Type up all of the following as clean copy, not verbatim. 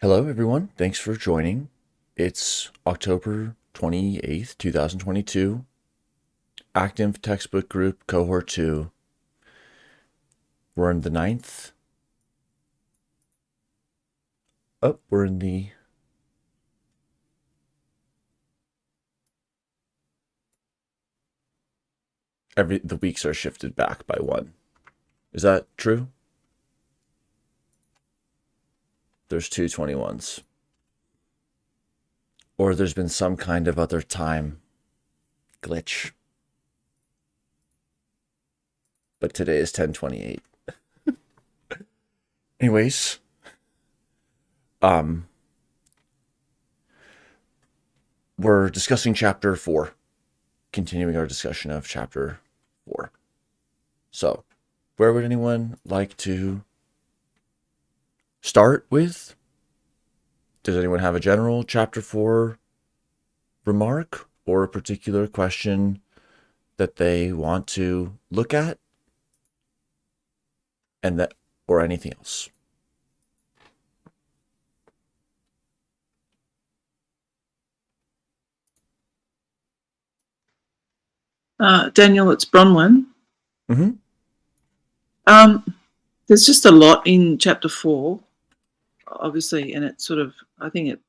Hello, everyone. Thanks for joining. It's October 28th, 2022. ActInf textbook group, Cohort 2. We're in the ninth. Oh, we're in the... The weeks are shifted back by one. Is that true? There's two 21s. Or there's been some kind of other time glitch. But today is 10/28. Anyways, we're discussing chapter 4. Continuing our discussion of chapter 4. So, where would anyone like to start with? Does anyone have a general chapter 4 remark or a particular question that they want to look at? And that, or anything else? Daniel, it's Bronwyn. Mm-hmm. There's just a lot in chapter 4, obviously, and it sort of, I think it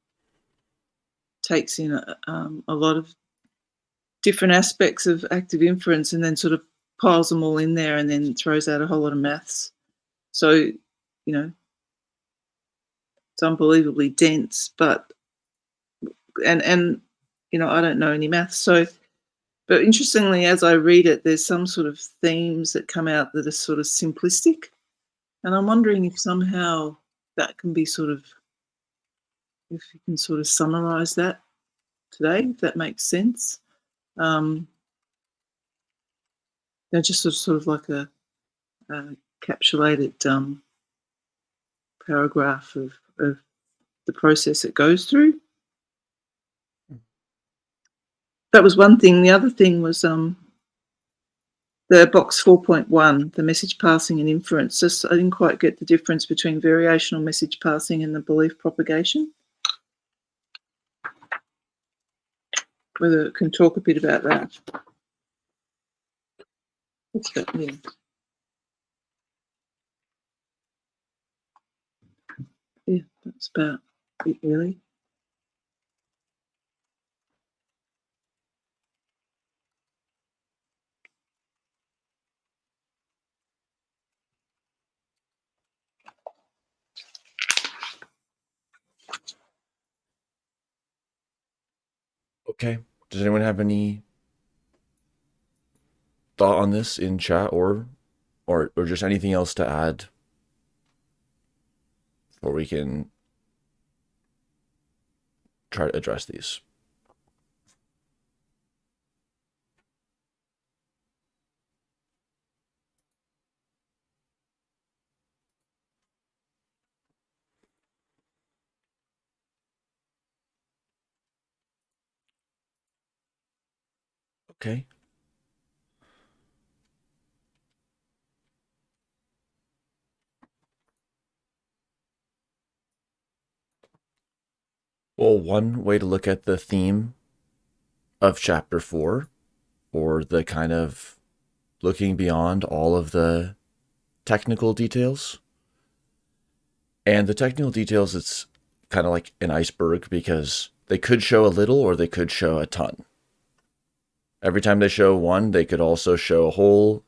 takes in a lot of different aspects of active inference and then sort of piles them all in there and then throws out a whole lot of maths. So, you know, it's unbelievably dense, but, and you know, I don't know any maths. So, but interestingly, as I read it, there's some sort of themes that come out that are sort of simplistic. And I'm wondering if somehow that can be sort of, if you can sort of summarize that today, if that makes sense. They're just sort of like a encapsulated paragraph of the process it goes through. That was one thing. The other thing was the box 4.1, the message passing and inference. Just, I didn't quite get the difference between variational message passing and the belief propagation. Whether it can talk a bit about that. What's that mean? Yeah, that's about it, really. Okay. Does anyone have any thought on this in chat or just anything else to add? Or we can try to address these. Okay. Well, one way to look at the theme of chapter 4, or the kind of looking beyond all of the technical details. And the technical details, it's kind of like an iceberg because they could show a little or they could show a ton. Every time they show one, they could also show a whole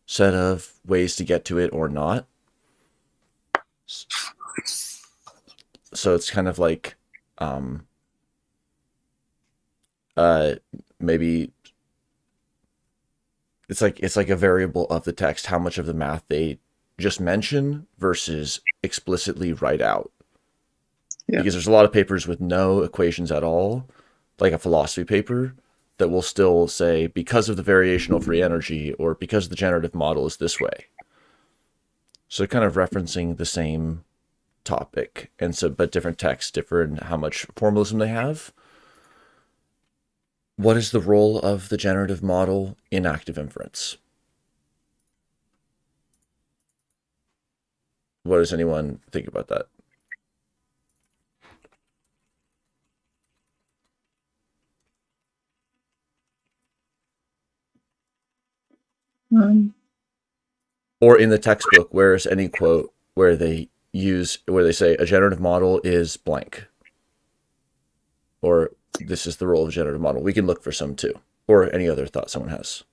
set of ways to get to it or not. So it's kind of like maybe it's like a variable of the text, how much of the math they just mention versus explicitly write out. Yeah. Because there's a lot of papers with no equations at all, like a philosophy paper, that will still say because of the variational free energy or because the generative model is this way. So kind of referencing the same topic, and so but different texts, different how much formalism they have. What is the role of the generative model in active inference? What does anyone think about that? Or in the textbook, where's any quote where they say a generative model is blank, or this is the role of a generative model. We can look for some too, or any other thought someone has.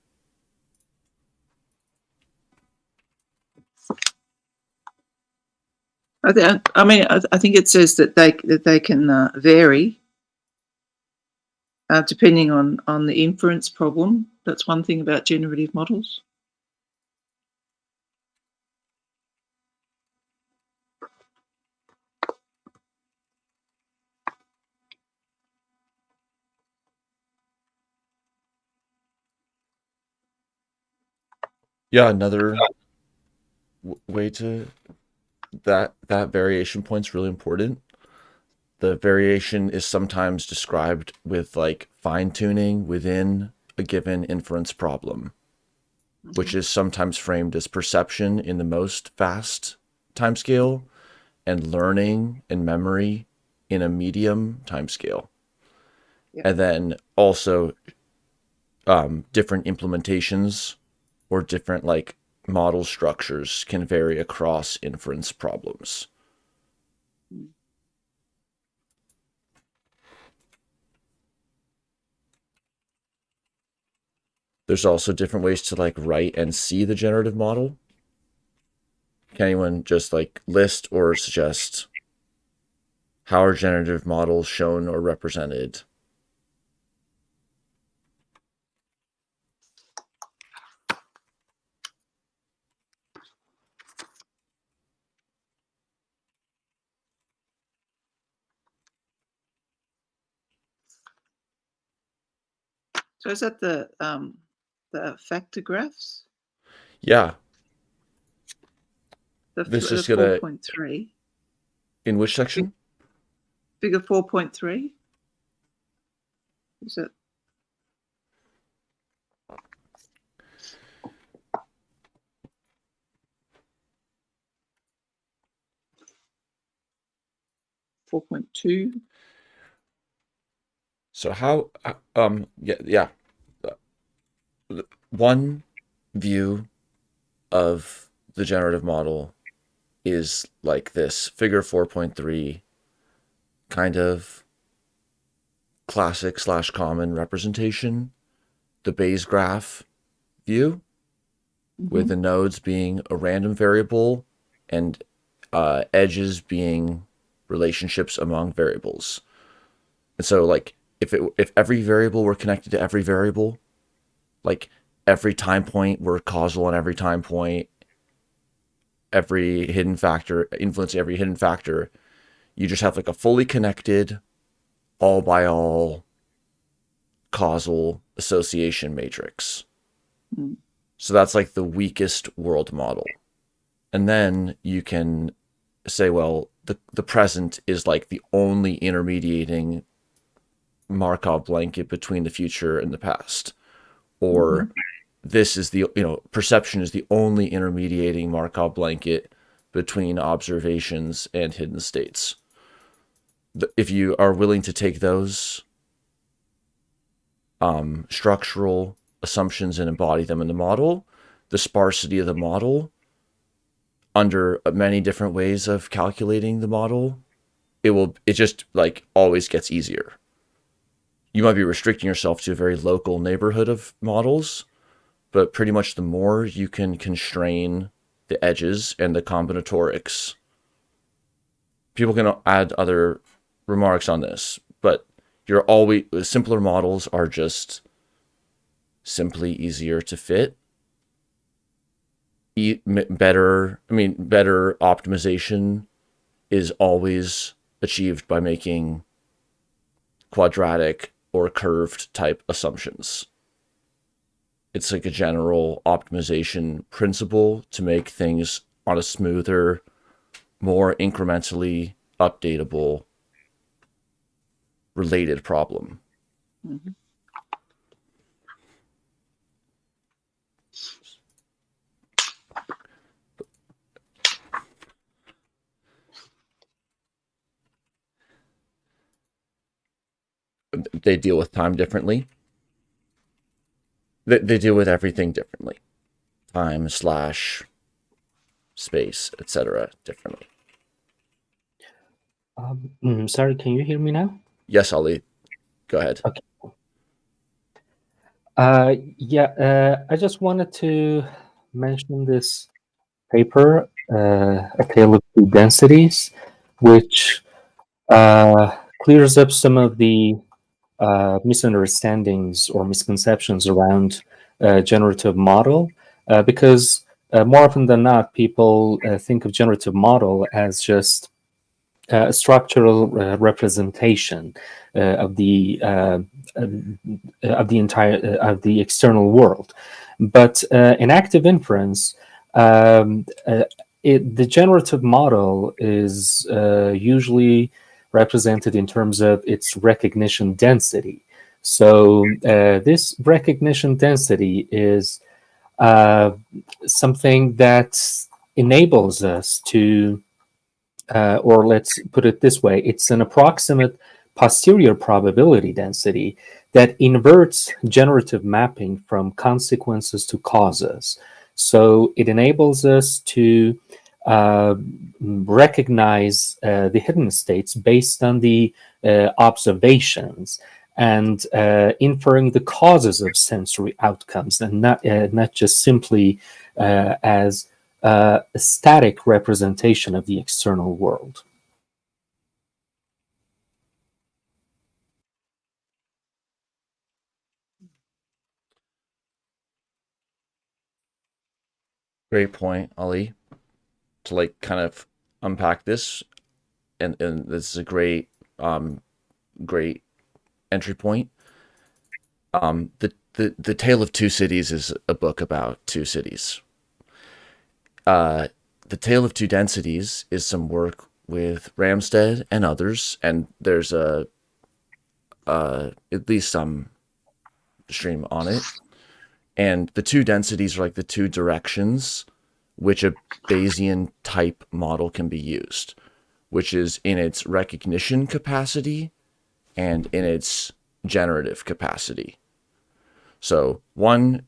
I think it says that they can vary depending on the inference problem. That's one thing about generative models. Yeah, another way to that variation point's really important. The variation is sometimes described with like fine tuning within a given inference problem, which is sometimes framed as perception in the most fast timescale and learning and memory in a medium timescale. Yep. And then also different implementations or different like model structures can vary across inference problems. There's also different ways to like write and see the generative model. Can anyone just like list or suggest how are generative models shown or represented? So is that the factor graphs? Yeah. This is 4.3. In which section? Figure 4.3. Is it? .2. So how one view of the generative model is like this figure 4.3 kind of classic / common representation, the Bayes graph view, with the nodes being a random variable and edges being relationships among variables. And so like if every variable were connected to every variable, like every time point were causal on every time point, every hidden factor influencing every hidden factor, you just have like a fully connected all by all causal association matrix. So that's like the weakest world model. And then you can say, well, the present is like the only intermediating Markov blanket between the future and the past. Or this is the, perception is the only intermediating Markov blanket between observations and hidden states. If you are willing to take those structural assumptions and embody them in the model, the sparsity of the model under many different ways of calculating the model, it just like always gets easier. You might be restricting yourself to a very local neighborhood of models, but pretty much the more you can constrain the edges and the combinatorics. People can add other remarks on this, but simpler models are just simply easier to fit. Better optimization is always achieved by making quadratic or curved type assumptions. It's like a general optimization principle to make things on a smoother, more incrementally updatable related problem. They deal with time differently. They deal with everything differently. time slash space, etc. differently. Sorry, can you hear me now? Yes, Ali, go ahead. Okay. I just wanted to mention this paper, A Tale of Two Densities, which clears up some of the misunderstandings or misconceptions around generative model, because more often than not, people think of generative model as just a structural representation of the entire of the external world. But in active inference, the generative model is usually represented in terms of its recognition density. So this recognition density is something that enables us to, or let's put it this way, it's an approximate posterior probability density that inverts generative mapping from consequences to causes. So it enables us to recognize the hidden states based on the observations and inferring the causes of sensory outcomes, and not just simply as a static representation of the external world. Great point, Ali. To like kind of unpack this, and this is a great great entry point. The Tale of Two Cities is a book about two cities. The Tale of Two Densities is some work with Ramstead and others, and there's at least some stream on it. And the two densities are like the two directions which a Bayesian type model can be used, which is in its recognition capacity and in its generative capacity. So one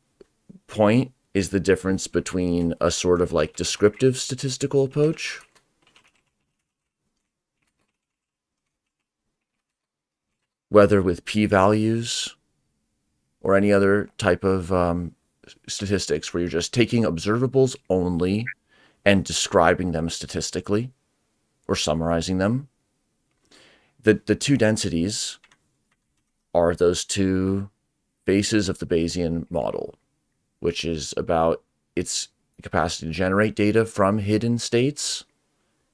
point is the difference between a sort of like descriptive statistical approach, whether with p-values or any other type of statistics, where you're just taking observables only and describing them statistically or summarizing them. The two densities are those two faces of the Bayesian model, which is about its capacity to generate data from hidden states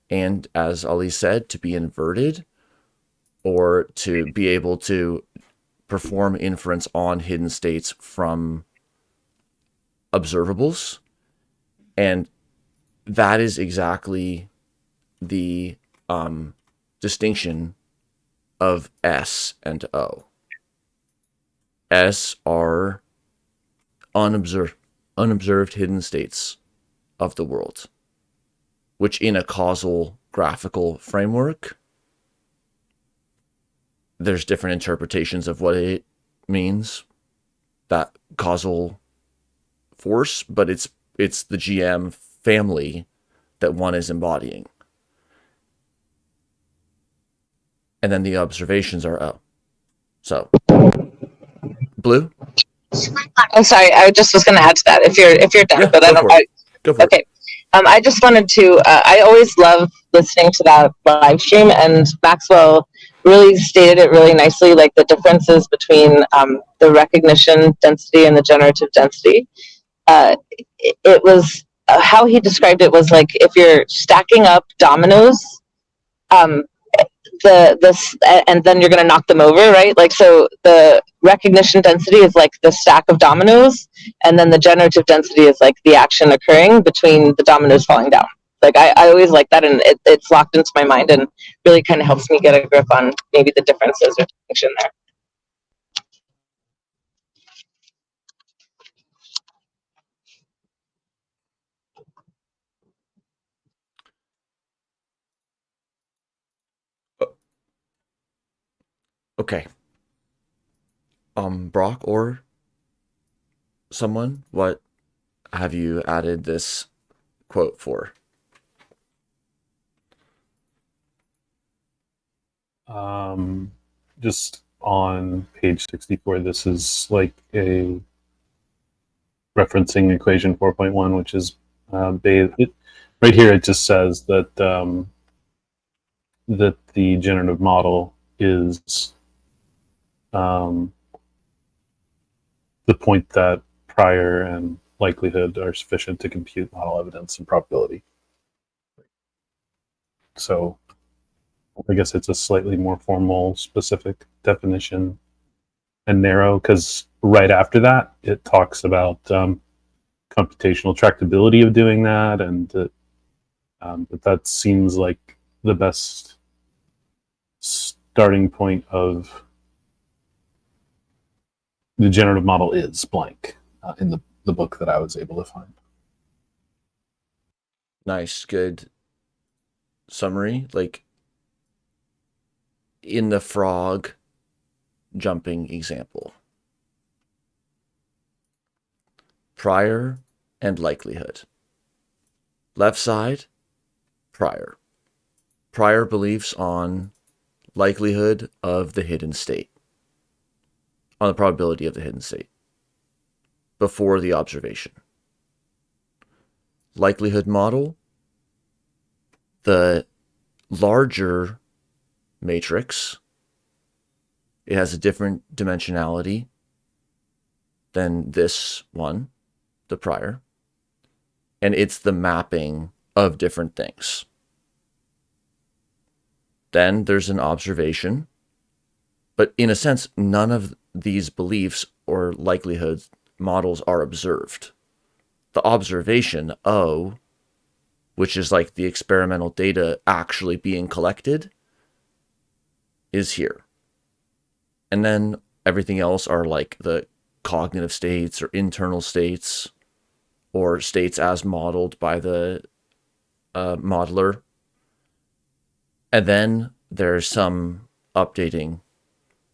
and, as Ali said, to be inverted or to be able to perform inference on hidden states from observables. And that is exactly the distinction of S and O. S are unobserved hidden states of the world, which in a causal graphical framework, there's different interpretations of what it means, that causal force, but it's the GM family that one is embodying. And then the observations are O. So, Blue? I'm sorry, I just was going to add to that if you're done, Yeah, but I don't. Go for it. Okay. I just wanted to. I always love listening to that live stream, and Maxwell really stated it really nicely, like the differences between the recognition density and the generative density. It was how he described it was like if you're stacking up dominoes, and then you're going to knock them over, right? Like, so the recognition density is like the stack of dominoes, and then the generative density is like the action occurring between the dominoes falling down. Like, I always like that, and it's locked into my mind and really kind of helps me get a grip on maybe the differences or distinction there. Okay. Brock or someone, what have you added this quote for? Just on page 64, this is like a referencing equation 4.1, which is right here. It just says that that the generative model is the point that prior and likelihood are sufficient to compute model evidence and probability. So I guess it's a slightly more formal, specific definition and narrow, because right after that, it talks about computational tractability of doing that, and but that seems like the best starting point of the generative model is blank in the book that I was able to find. Nice, good summary. Like in the frog jumping example, prior and likelihood. Left side, prior. Prior beliefs on likelihood of the hidden state, on the probability of the hidden state before the observation. Likelihood model, the larger matrix, it has a different dimensionality than this one, the prior, and it's the mapping of different things. Then there's an observation, but in a sense, none of these beliefs or likelihood models are observed. The observation, O, which is like the experimental data actually being collected, is here. And then everything else are like the cognitive states or internal states or states as modeled by the modeler. And then there's some updating.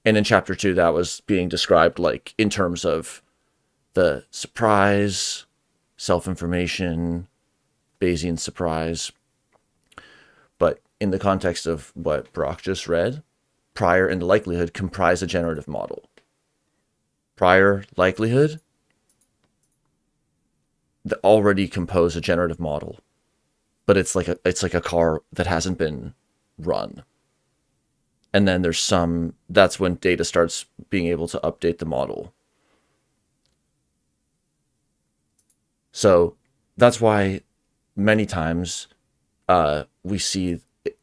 And in chapter 2, that was being described like in terms of the surprise, self-information, Bayesian surprise. But in the context of what Brock just read, prior and likelihood comprise a generative model. Prior, likelihood, that already compose a generative model, but it's like a car that hasn't been run. And then there's that's when data starts being able to update the model. So that's why many times we see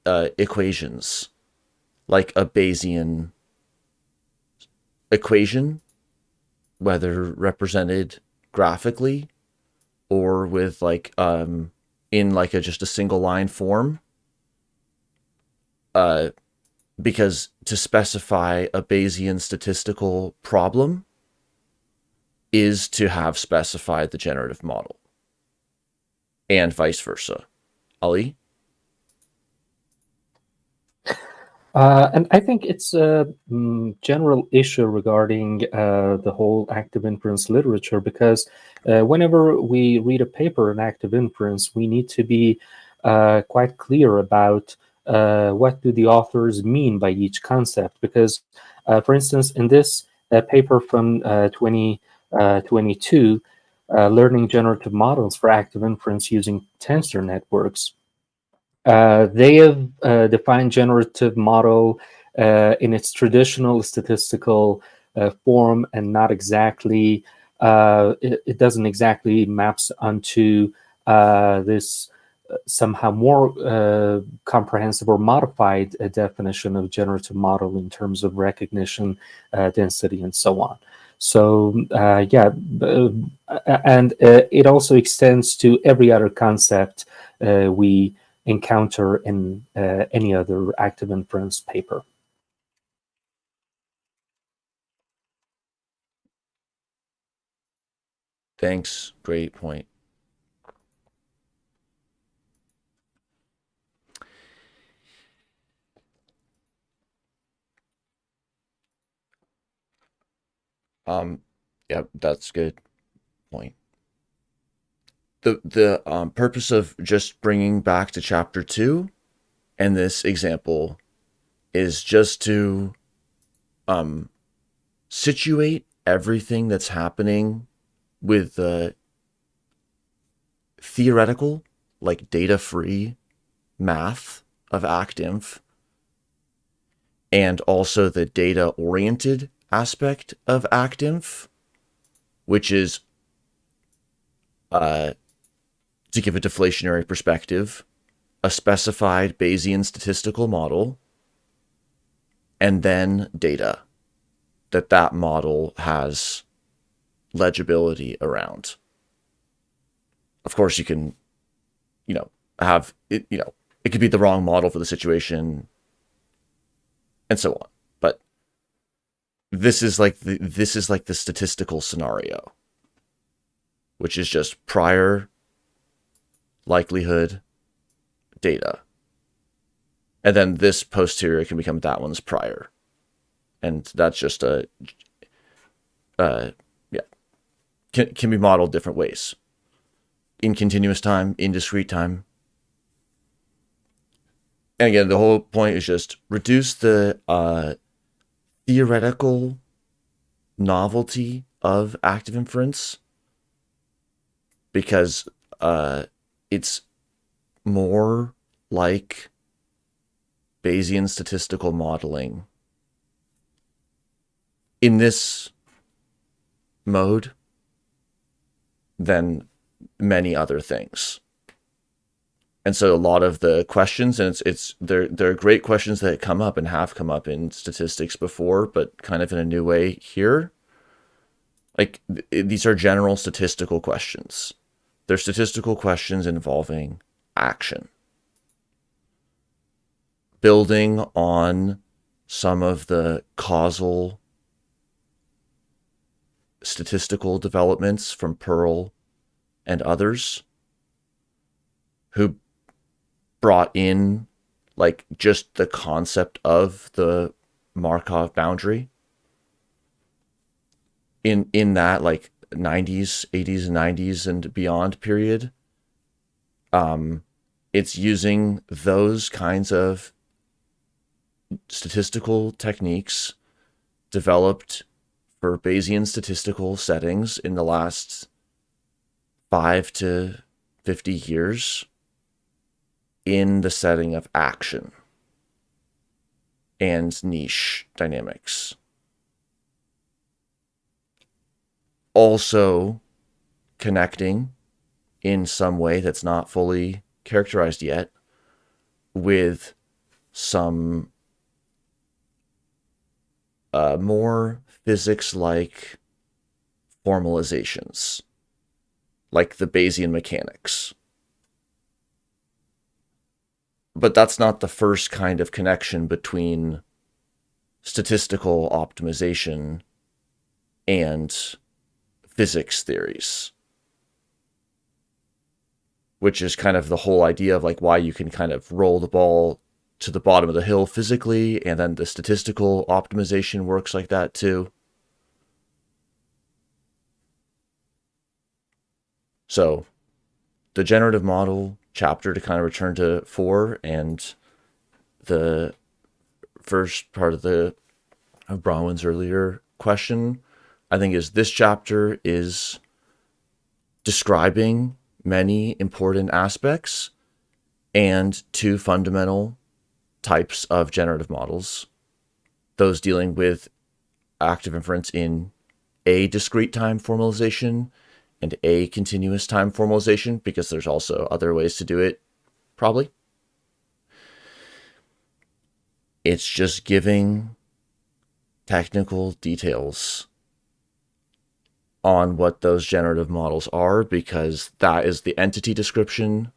equations like a Bayesian equation, whether represented graphically or with like in like just a single line form, because to specify a Bayesian statistical problem is to have specified the generative model, and vice versa. Ali? And I think it's a general issue regarding the whole active inference literature, because whenever we read a paper in active inference, we need to be quite clear about what do the authors mean by each concept. Because, for instance, in this paper from 2022, Learning Generative Models for Active Inference Using Tensor Networks, they have defined generative model in its traditional statistical form, and not exactly, it doesn't exactly maps onto this somehow more comprehensive or modified definition of generative model in terms of recognition, density, and so on. So and it also extends to every other concept we encounter in any other active inference paper. Thanks. Great point. Yeah, that's good point. the purpose of just bringing back to chapter 2 and this example is just to situate everything that's happening with the theoretical, like data-free math of ActInf, and also the data-oriented aspect of ActInf, which is, to give a deflationary perspective, a specified Bayesian statistical model, and then data that model has legibility around. Of course, you can, have it, it could be the wrong model for the situation, and so on. But this is like the statistical scenario, which is just prior likelihood data. And then this posterior can become that one's prior. And that's just can be modeled different ways. In continuous time, in discrete time. And again, the whole point is just reduce the theoretical novelty of active inference, because it's more like Bayesian statistical modeling in this mode than many other things. And so a lot of the questions, and they're great questions that come up and have come up in statistics before, but kind of in a new way here. Like these are general statistical questions. They're statistical questions involving action, building on some of the causal statistical developments from Parr and others who brought in like just the concept of the Markov boundary in that like 90s, 80s, and 90s and beyond period. It's using those kinds of statistical techniques developed for Bayesian statistical settings in the last 5 to 50 years in the setting of action and niche dynamics. Also connecting in some way that's not fully characterized yet with some more physics-like formalizations, like the Bayesian mechanics. But that's not the first kind of connection between statistical optimization and physics theories, which is kind of the whole idea of like why you can kind of roll the ball to the bottom of the hill physically, and then the statistical optimization works like that too. So the generative model chapter, to kind of return to 4 and the first part of Bronwyn's earlier question, I think is this chapter is describing many important aspects and 2 fundamental types of generative models, those dealing with active inference in a discrete time formalization and a continuous time formalization, because there's also other ways to do it, probably. It's just giving technical details on what those generative models are, because that is the entity description.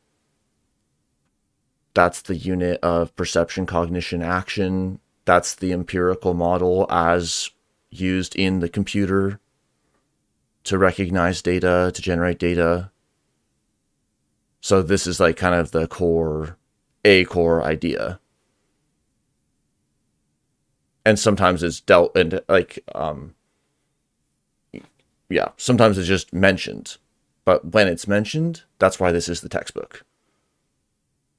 That's the unit of perception, cognition, action. That's the empirical model as used in the computer to recognize data, to generate data. So this is like kind of the core idea. And sometimes it's dealt into like, sometimes it's just mentioned But when it's mentioned, that's why this is the textbook.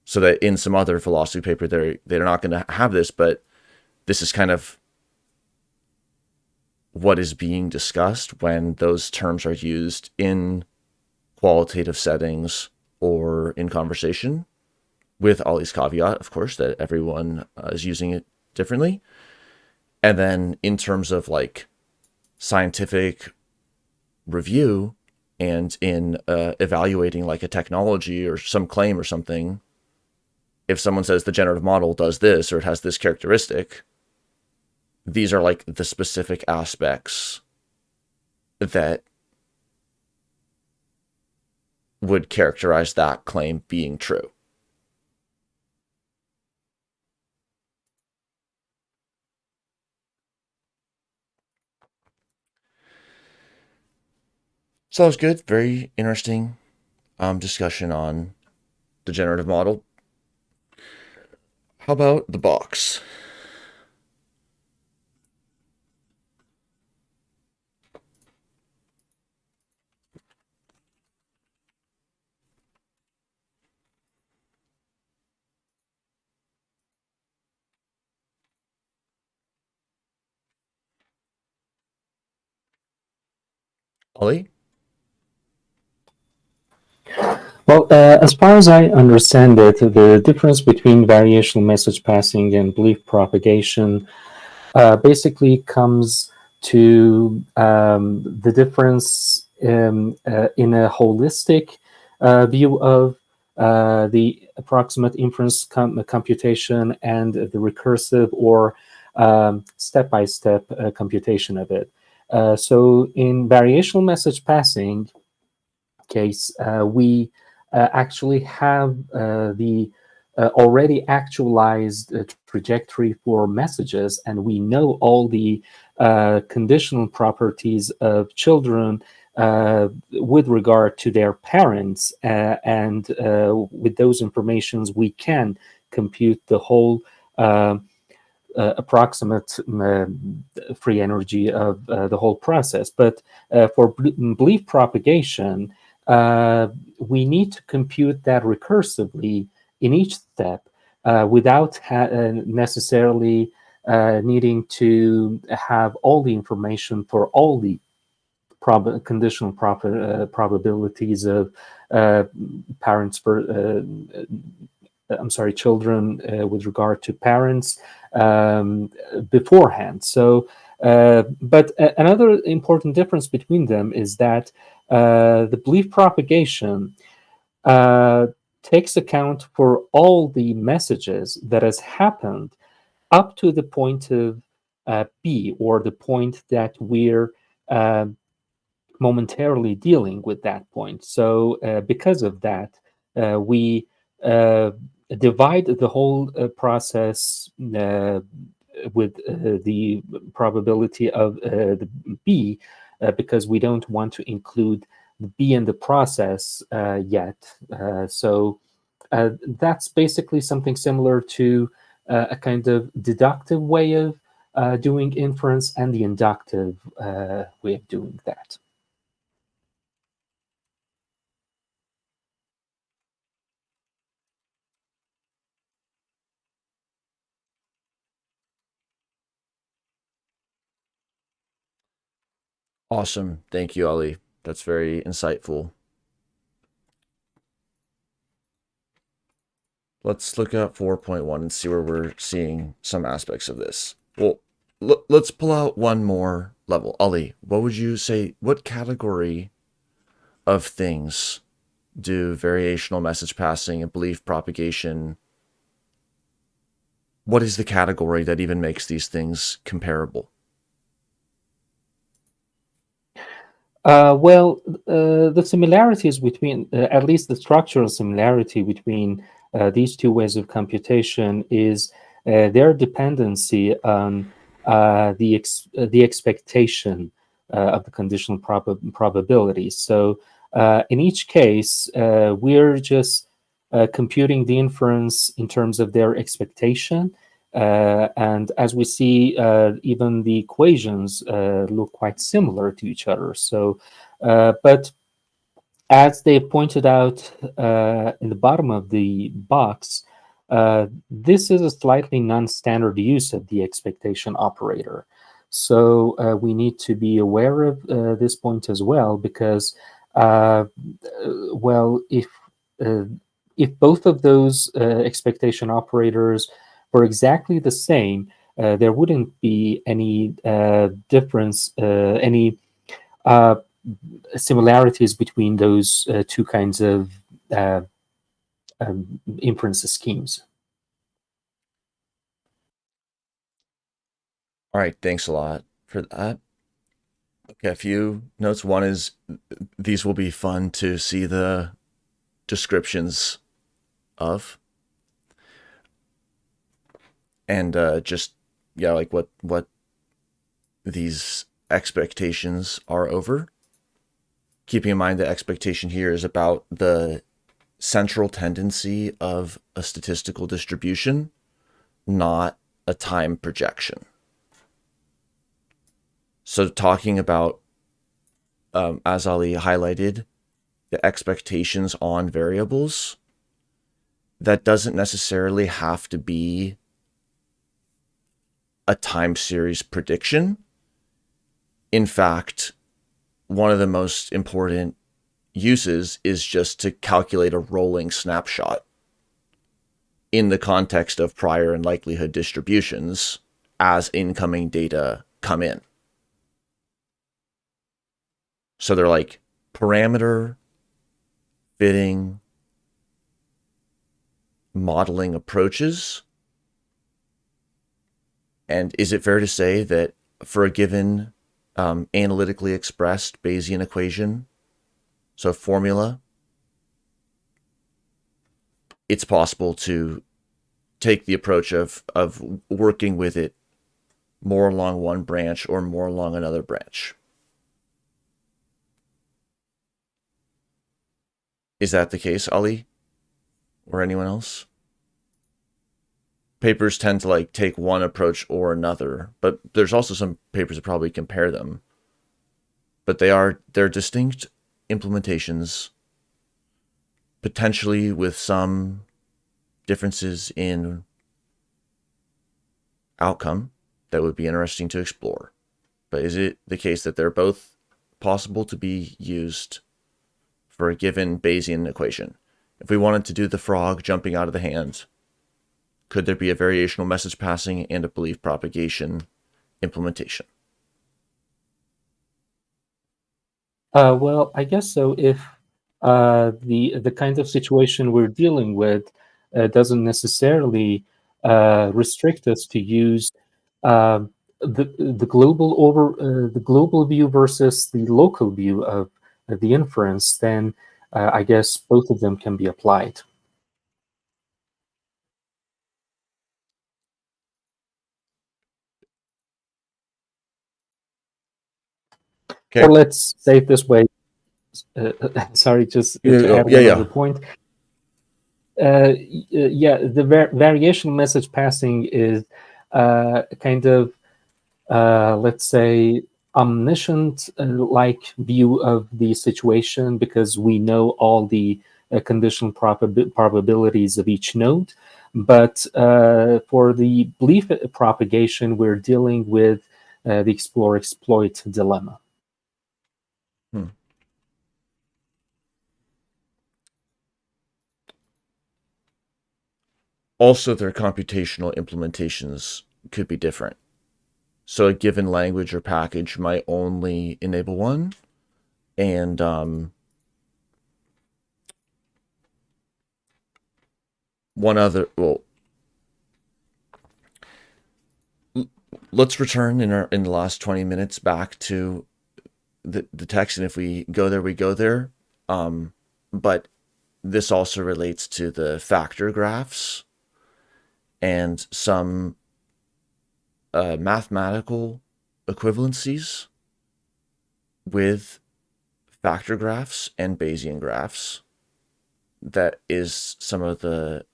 So that in some other philosophy paper, they're not going to have this, but this is kind of what is being discussed when those terms are used in qualitative settings or in conversation, with Ollie's caveat, of course, that everyone is using it differently. And then in terms of like scientific review and in evaluating like a technology or some claim or something, if someone says the generative model does this or it has this characteristic, these are like the specific aspects that would characterize that claim being true. So that was good. Very interesting discussion on the generative model. How about the box? Ollie? Well, as far as I understand it, the difference between variational message passing and belief propagation basically comes to the difference in a holistic view of the approximate inference computation and the recursive or step-by-step computation of it. So in variational message passing case, we actually have the already actualized trajectory for messages, and we know all the conditional properties of children with regard to their parents, and with those informations we can compute the whole approximate free energy of the whole process. But for belief propagation, we need to compute that recursively in each step without necessarily needing to have all the information for all the conditional probabilities of parents for children with regard to parents beforehand. So, but another important difference between them is that the belief propagation takes account for all the messages that has happened up to the point of B, or the point that we're momentarily dealing with that point. So because of that, we divide the whole process with the probability of the B, because we don't want to include the B in the process yet. So that's basically something similar to a kind of deductive way of doing inference and the inductive way of doing that. Awesome. Thank you, Ollie. That's very insightful. Let's look at 4.1 and see where we're seeing some aspects of this. Well, let's pull out one more level. Ollie, what would you say, what category of things do variational message passing and belief propagation, what is the category that even makes these things comparable? Well, the similarities between, at least the structural similarity between these two ways of computation is their dependency on the expectation of the conditional probability. So in each case, we're just computing the inference in terms of their expectation. And as we see, even the equations look quite similar to each other. So, but as they pointed out in the bottom of the box, this is a slightly non-standard use of the expectation operator. So we need to be aware of this point as well, because, well, if both of those expectation operators were exactly the same, there wouldn't be any difference, any similarities between those two kinds of inference schemes. All right, thanks a lot for that. Okay, a few notes. One is these will be fun to see the descriptions of. And just, yeah, like what these expectations are over. Keeping in mind the expectation here is about the central tendency of a statistical distribution, not a time projection. So talking about, as Ali highlighted, the expectations on variables, that doesn't necessarily have to be a time series prediction. In fact, one of the most important uses is just to calculate a rolling snapshot in the context of prior and likelihood distributions as incoming data come in. So they're like parameter fitting modeling approaches. And is it fair to say that for a given analytically expressed Bayesian equation, so formula, it's possible to take the approach of working with it more along one branch or more along another branch? Is that the case, Ali? Or anyone else? Papers tend to like take one approach or another, but there's also some papers that probably compare them. But they're distinct implementations, potentially with some differences in outcome that would be interesting to explore. But is it the case that they're both possible to be used for a given Bayesian equation? If we wanted to do the frog jumping out of the hand, could there be a variational message passing and a belief propagation implementation? Well, I guess so. If the kind of situation we're dealing with doesn't necessarily restrict us to use the global view versus the local view of the inference, then I guess both of them can be applied. Okay. Or let's say it this way. Sorry, just to add one other point. The variational message passing is kind of, let's say, omniscient like view of the situation, because we know all the conditional probabilities of each node. But for the belief propagation, we're dealing with the explore-exploit dilemma. Also, their computational implementations could be different. So a given language or package might only enable one, and one other. Well, let's return in the last 20 minutes back to the text, and if we go there, we go there. But this also relates to the factor graphs and some mathematical equivalencies with factor graphs and Bayesian graphs. That is some of the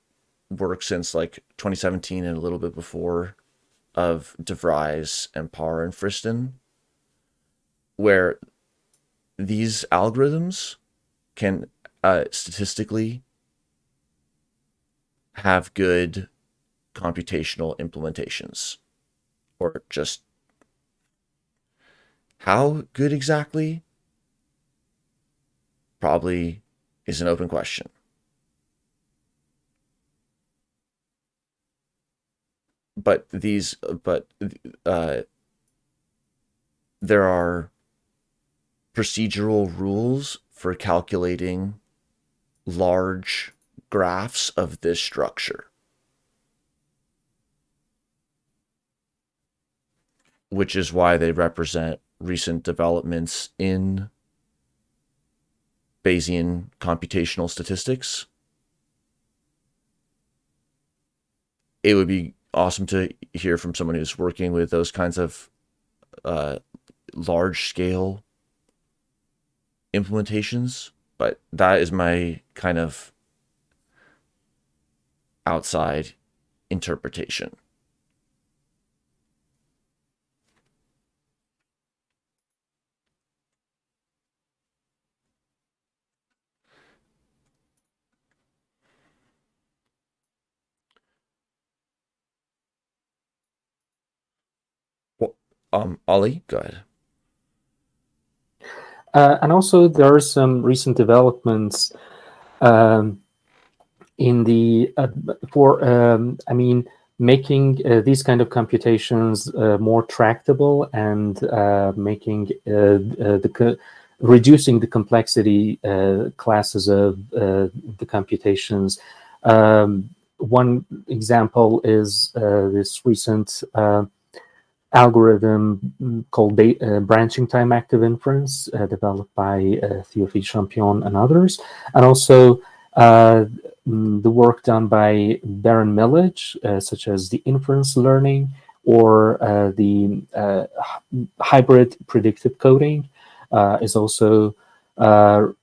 work since like 2017 and a little bit before of DeVries and Parr and Friston, where these algorithms can statistically have good computational implementations, or just how good exactly probably is an open question. But there are procedural rules for calculating large graphs of this structure, which is why they represent recent developments in Bayesian computational statistics. It would be awesome to hear from someone who's working with those kinds of large-scale implementations, but that is my kind of outside interpretation. Well, Ollie, go ahead. And also, there are some recent developments in the making these kind of computations more tractable, and making reducing the complexity classes of the computations. One example is this recent algorithm called branching time active inference, developed by Théophile Champion and others, and also the work done by Baron Millage, such as the inference learning or the hybrid predictive coding, is also an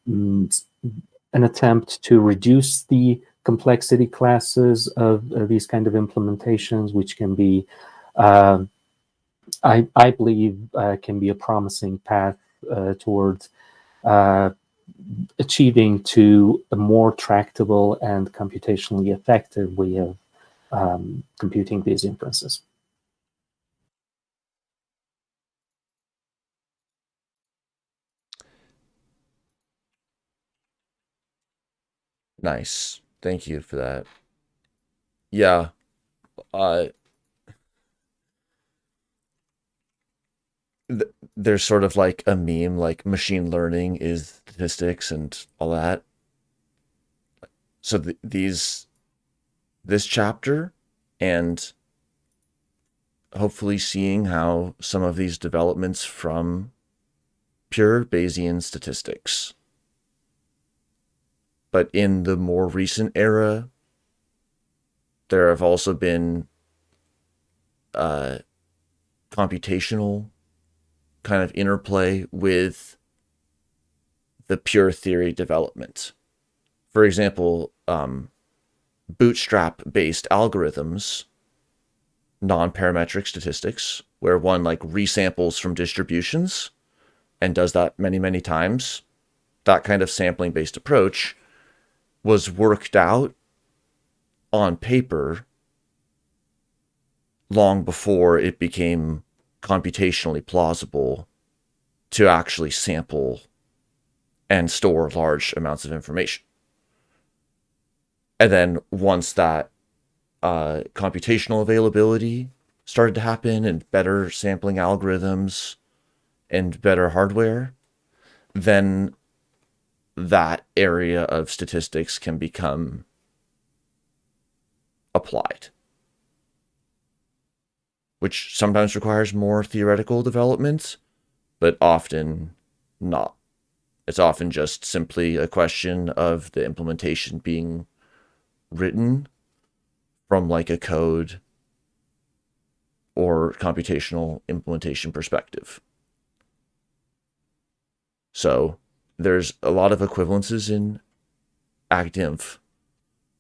attempt to reduce the complexity classes of these kind of implementations, which can be I believe can be a promising path towards achieving to a more tractable and computationally effective way of computing these inferences. Nice. Thank you for that. Yeah. There's sort of like a meme, like machine learning is statistics and all that. So this chapter, and hopefully seeing how some of these developments from pure Bayesian statistics, but in the more recent era, there have also been computational kind of interplay with the pure theory development. For example, bootstrap-based algorithms, non-parametric statistics, where one like resamples from distributions and does that many, many times. That kind of sampling-based approach was worked out on paper long before it became computationally plausible to actually sample and store large amounts of information. And then once that computational availability started to happen, and better sampling algorithms and better hardware, then that area of statistics can become applied, which sometimes requires more theoretical development, but often not. It's often just simply a question of the implementation being written from like a code or computational implementation perspective. So there's a lot of equivalences in ActInf,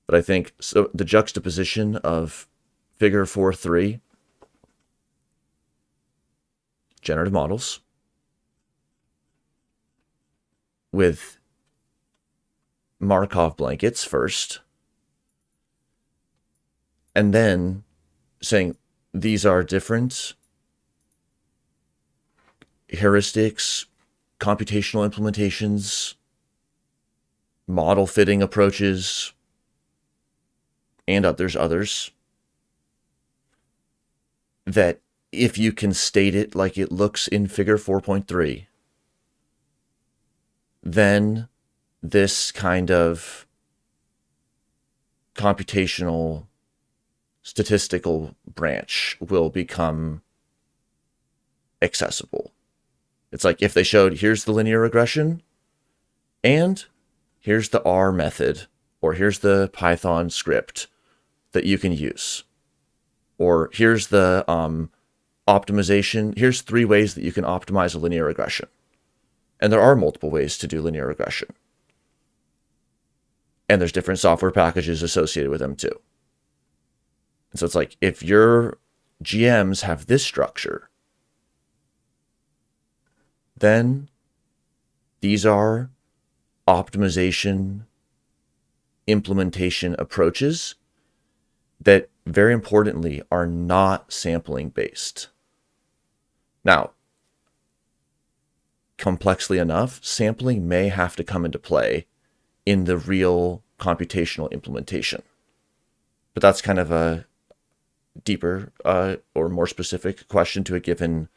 but I think so the juxtaposition of figure 4.3, generative models, with Markov blankets first, and then saying these are different heuristics, computational implementations, model fitting approaches, and others, that if you can state it like it looks in figure 4.3, then this kind of computational statistical branch will become accessible. It's like if they showed, here's the linear regression, and here's the R method, or here's the Python script that you can use, or here's the optimization. Here's 3 ways that you can optimize a linear regression. And there are multiple ways to do linear regression. And there's different software packages associated with them too. And so it's like, if your GMs have this structure, then these are optimization implementation approaches that, very importantly, are not sampling based. Now, complexly enough, sampling may have to come into play in the real computational implementation. But that's kind of a deeper or more specific question to a given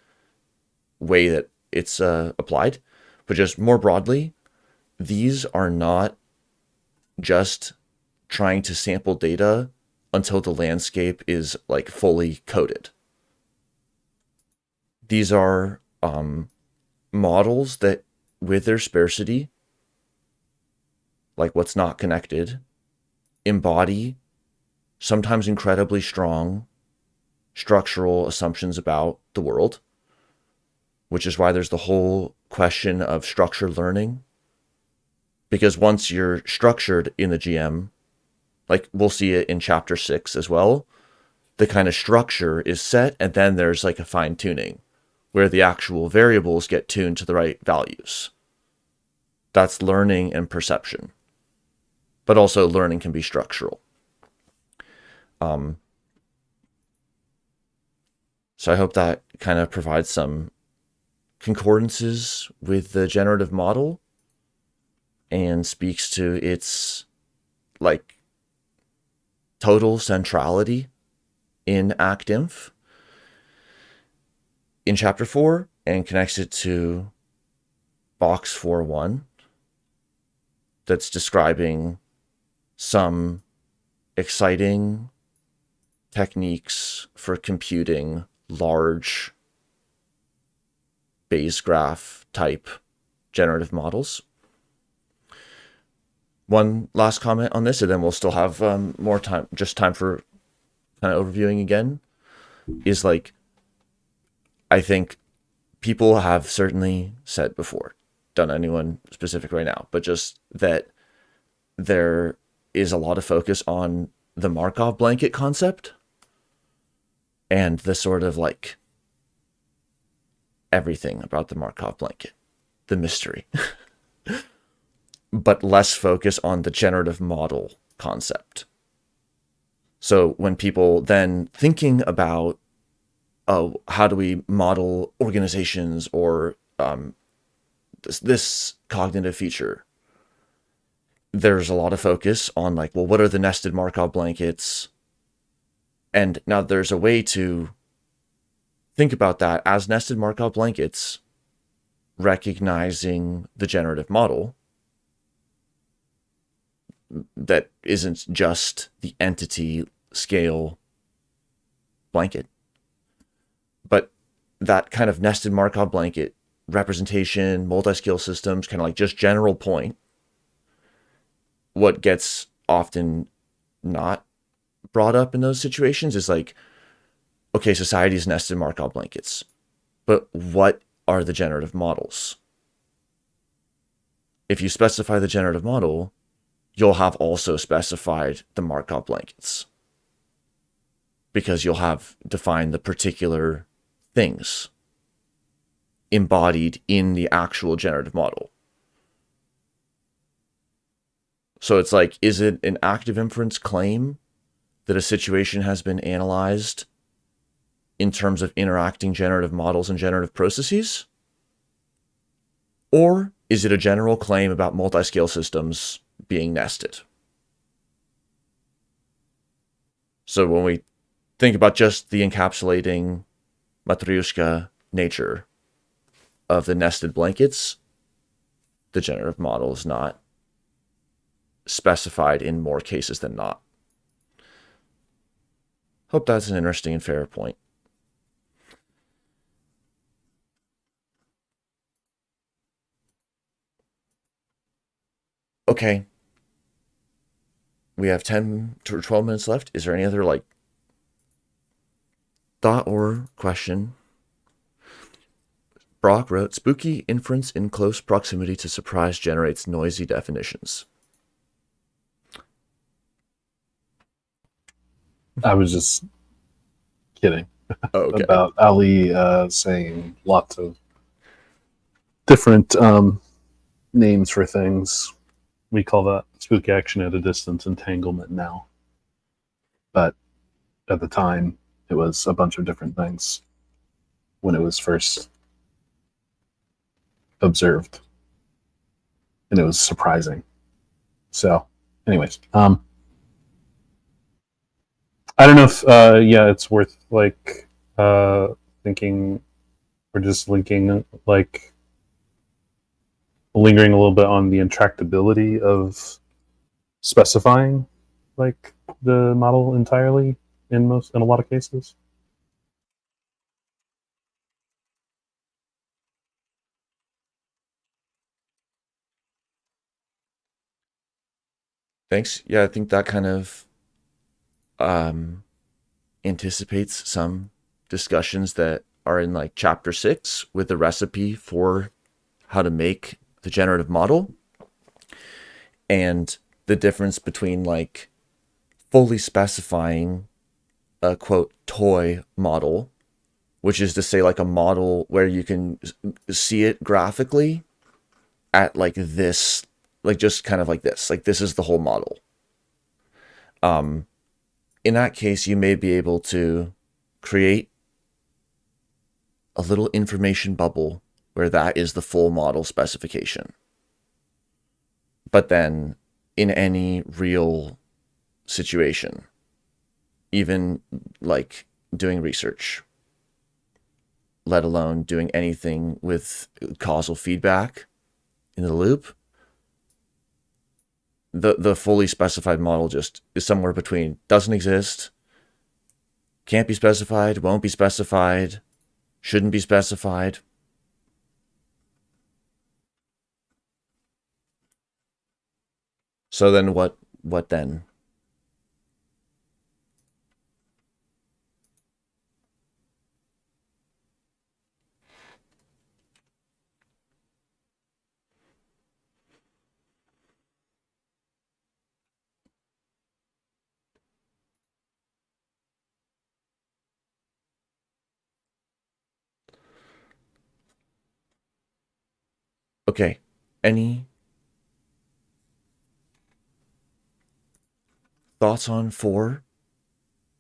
way that it's applied. But just more broadly, these are not just trying to sample data until the landscape is like fully coded. These are models that, with their sparsity, like what's not connected, embody sometimes incredibly strong structural assumptions about the world, which is why there's the whole question of structured learning. Because once you're structured in the GM, like we'll see it in chapter 6 as well, the kind of structure is set, and then there's like a fine tuning where the actual variables get tuned to the right values. That's learning and perception. But also learning can be structural. So I hope that kind of provides some concordances with the generative model and speaks to its like total centrality in ActInf in chapter 4, and connects it to box 4.1 that's describing some exciting techniques for computing large Bayes graph type generative models. One last comment on this, and then we'll still have more time, just time for kind of overviewing again, is like, I think people have certainly said before, don't anyone specific right now, but just that there is a lot of focus on the Markov blanket concept and the sort of like everything about the Markov blanket, the mystery, but less focus on the generative model concept. So when people then thinking about, oh, how do we model organizations or this cognitive feature, there's a lot of focus on like, well, what are the nested Markov blankets? And now there's a way to think about that as nested Markov blankets, recognizing the generative model that isn't just the entity scale blanket, but that kind of nested Markov blanket representation, multi-scale systems, kind of like just general point. What gets often not brought up in those situations is like, okay, society is nested Markov blankets, but what are the generative models? If you specify the generative model, you'll have also specified the Markov blankets, because you'll have defined the particular things embodied in the actual generative model. So it's like, is it an active inference claim that a situation has been analyzed in terms of interacting generative models and generative processes? Or is it a general claim about multi-scale systems being nested? So when we think about just the encapsulating Matryoshka nature of the nested blankets, the generative model is not specified in more cases than not. Hope that's an interesting and fair point. Okay. We have 10 to 12 minutes left. Is there any other like thought or question? Brock wrote, spooky inference in close proximity to surprise generates noisy definitions. I was just kidding Okay. about Ali saying lots of different names for things. We call that spooky action at a distance entanglement now. But at the time, it was a bunch of different things when it was first observed. And it was surprising. So, anyways, I don't know if, it's worth like thinking or just linking, like lingering a little bit on the intractability of specifying like the model entirely in a lot of cases. Thanks. Yeah, I think that kind of anticipates some discussions that are in like chapter 6 with the recipe for how to make the generative model, and the difference between like fully specifying a quote toy model, which is to say like a model where you can see it graphically at like this, like just kind of like this is the whole model. In that case, you may be able to create a little information bubble where that is the full model specification. But then in any real situation, even like doing research, let alone doing anything with causal feedback in the loop, the fully specified model just is somewhere between doesn't exist, can't be specified, won't be specified, shouldn't be specified. So then what then? Okay, any thoughts on 4?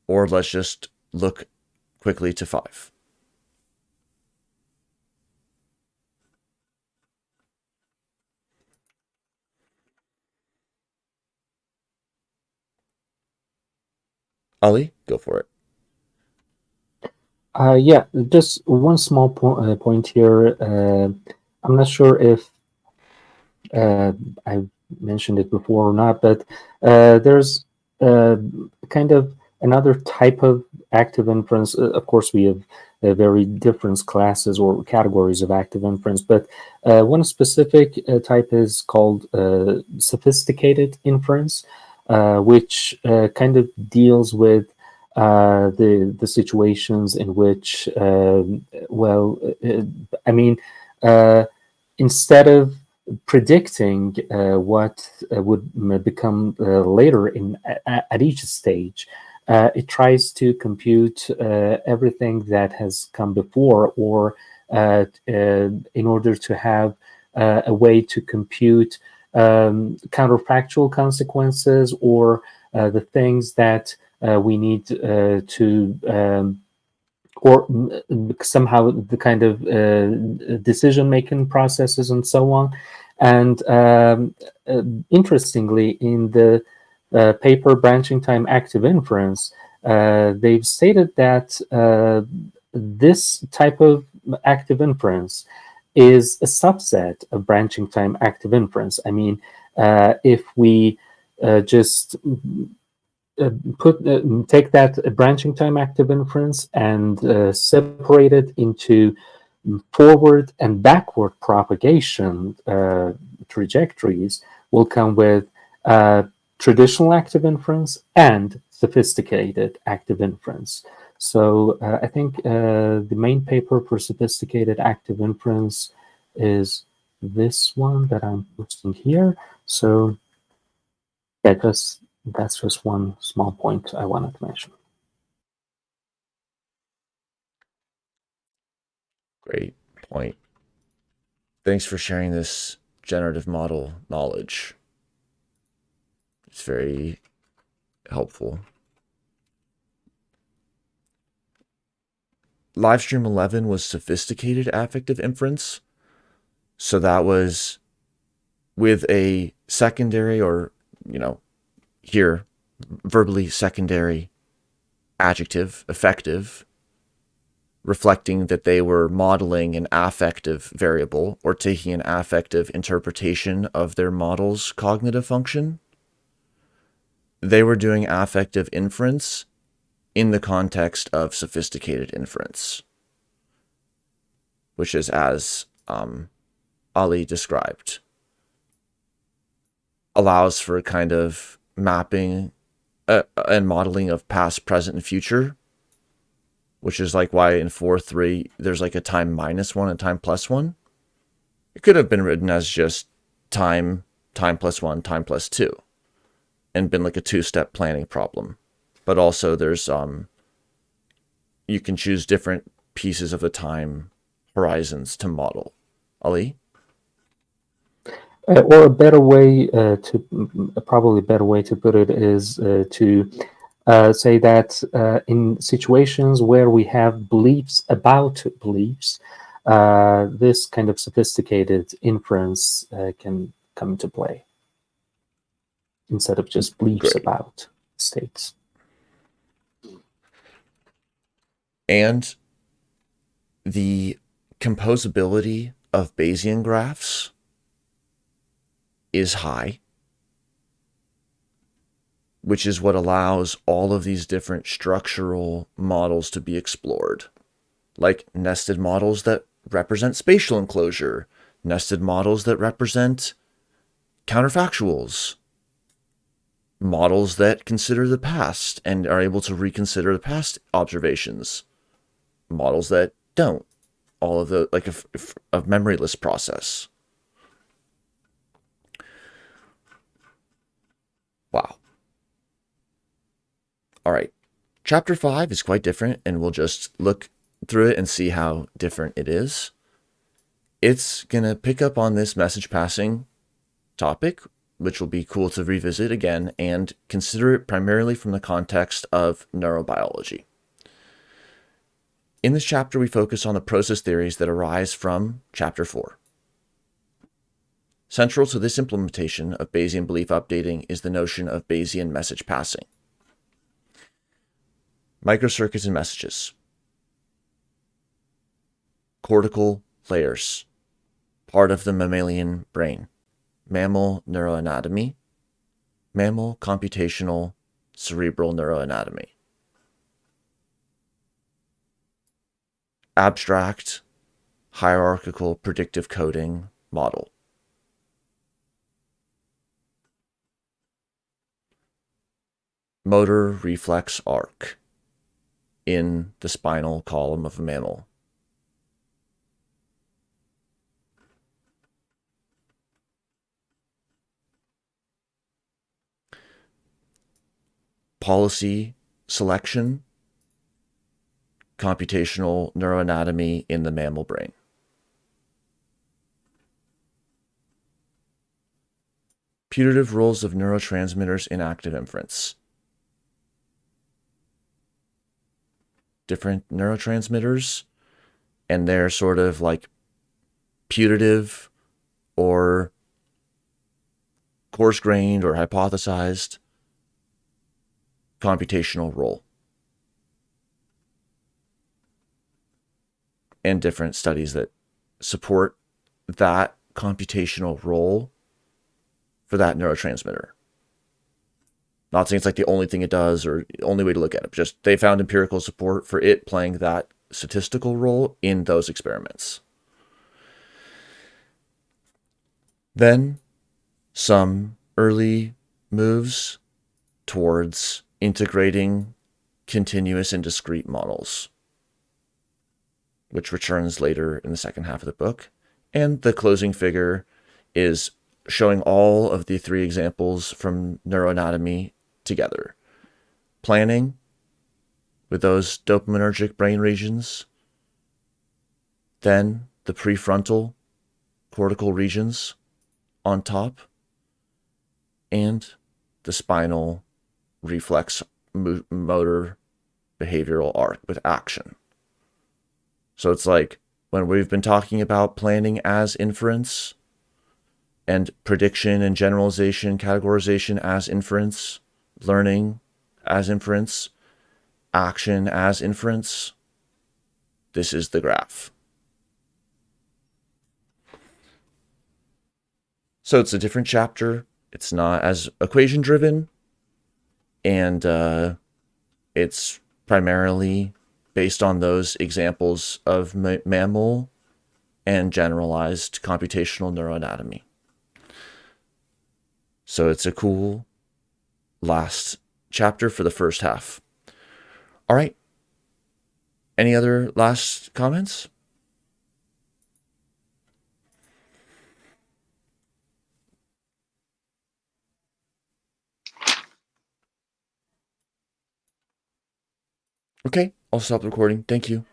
Or let's just look quickly to 5. Ali, go for it. Yeah, just one small point here. I'm not sure if I mentioned it before or not, but there's kind of another type of active inference. Of course, we have very different classes or categories of active inference, but one specific type is called sophisticated inference, which kind of deals with the situations in which, instead of predicting what would become later at each stage, it tries to compute everything that has come before, or in order to have a way to compute counterfactual consequences, or the things that we need to or somehow the kind of decision-making processes and so on. And interestingly, in the paper Branching Time Active Inference, they've stated that this type of active inference is a subset of branching time active inference. I mean, if we just take that branching time active inference and separate it into forward and backward propagation trajectories, we'll come with traditional active inference and sophisticated active inference. So I think the main paper for sophisticated active inference is this one that I'm posting here. So yeah, that's just one small point I wanted to mention. Great point. Thanks for sharing this generative model knowledge. It's very helpful. Livestream 11 was sophisticated affective inference. So that was with a secondary, or, here, verbally secondary adjective, affective, reflecting that they were modeling an affective variable or taking an affective interpretation of their model's cognitive function. They were doing affective inference in the context of sophisticated inference, which is as Ali described, allows for kind of mapping and modeling of past, present, and future, which is like why in 4.3 there's like a time -1 and time +1. It could have been written as just time +1, time +2, and been like a two-step planning problem. But also there's you can choose different pieces of the time horizons to model. Ali? Or a better way probably a better way to put it is to say that in situations where we have beliefs about beliefs, this kind of sophisticated inference can come into play instead of just beliefs Great. about states. And the composability of Bayesian graphs is high, which is what allows all of these different structural models to be explored, like nested models that represent spatial enclosure, nested models that represent counterfactuals, models that consider the past and are able to reconsider the past observations, models that don't, all of the, like a memoryless process. Wow. All right. Chapter 5 is quite different, and we'll just look through it and see how different it is. It's going to pick up on this message passing topic, which will be cool to revisit again and consider it primarily from the context of neurobiology. In this chapter, we focus on the process theories that arise from Chapter 4. Central to this implementation of Bayesian belief updating is the notion of Bayesian message passing. Microcircuits and messages. Cortical layers. Part of the mammalian brain. Mammal neuroanatomy. Mammal computational cerebral neuroanatomy. Abstract hierarchical predictive coding model. Motor reflex arc in the spinal column of a mammal. Policy selection, computational neuroanatomy in the mammal brain. Putative roles of neurotransmitters in active inference. Different neurotransmitters and their sort of like putative or coarse-grained or hypothesized computational role. And different studies that support that computational role for that neurotransmitter. Not saying it's like the only thing it does or the only way to look at it. Just they found empirical support for it playing that statistical role in those experiments. Then some early moves towards integrating continuous and discrete models, which returns later in the second half of the book. And the closing figure is showing all of the three examples from neuroanatomy together. Planning with those dopaminergic brain regions, then the prefrontal cortical regions on top, and the spinal reflex motor behavioral arc with action. So it's like when we've been talking about planning as inference and prediction and generalization, categorization as inference, learning as inference, action as inference, this is the graph. So it's a different chapter. It's not as equation driven, and it's primarily based on those examples of mammal and generalized computational neuroanatomy. So it's a cool last chapter for the first half. All right. Any other last comments? Okay, I'll stop the recording. Thank you.